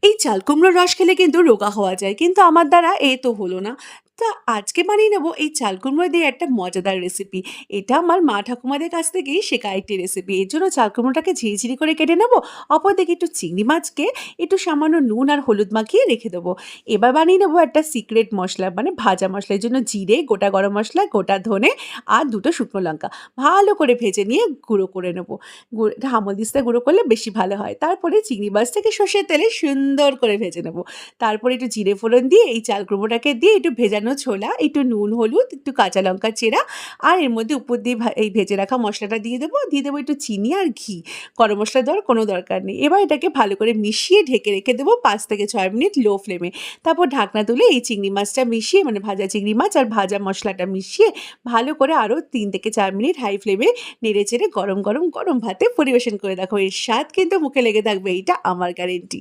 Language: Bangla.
এই চাল কুমড়োর রস খেলে কিন্তু রোগা হওয়া যায়। কিন্তু আমার দ্বারা এ তো হলো না। তা আজকে বানিয়ে নেব এই চাল কুমড়ো দিয়ে একটা মজাদার রেসিপি। এটা আমার মা ঠাকুমাদের কাছ থেকেই শেখা একটি রেসিপি। এর জন্য চাল কুমড়োটাকে ঝিরিঝিরি করে কেটে নেব। অপরদিকে একটু চিংড়ি মাছকে একটু সামান্য নুন আর হলুদ মাখিয়ে রেখে দেবো। এবার বানিয়ে নেব একটা সিক্রেট মসলা মানে ভাজা মসলা। এর জন্য জিরে, গোটা গরম মসলা, গোটা ধনে আর ২ টো শুকনো লঙ্কা ভালো করে ভেজে নিয়ে গুঁড়ো করে নেব। এটা হামানদিস্তায় গুঁড়ো করলে বেশি ভালো হয়। তারপরে চিংড়ি মাছটাকে সর্ষের তেলে সুন্দর করে ভেজে নেব। তারপরে একটু জিরে ফোড়ন দিয়ে এই চাল কুমড়োটাকে দিয়ে একটু ভেজানো ছোলা, একটু নুন, হলুদ, একটু কাঁচা লঙ্কা চেরা আর এর মধ্যে উপর দিয়ে এই ভেজে রাখা মসলাটা দিয়ে দেবো। দিয়ে দেবো একটু চিনি আর ঘি। গরম মসলা দেওয়ার কোনো দরকার নেই। এবার এটাকে ভালো করে মিশিয়ে ঢেকে রেখে দেবো ৫ থেকে ৬ মিনিট লো ফ্লেমে। তারপর ঢাকনা তুলে এই চিংড়ি মাছটা মিশিয়ে মানে ভাজা চিংড়ি মাছ আর ভাজা মসলাটা মিশিয়ে ভালো করে আরও ৩ থেকে ৪ মিনিট হাই ফ্লেমে নেড়েচেড়ে গরম, গরম, গরম ভাতে পরিবেশন করে দেখো। এর স্বাদ কিন্তু মুখে লেগে থাকবে। এইটা আমার গ্যারান্টি।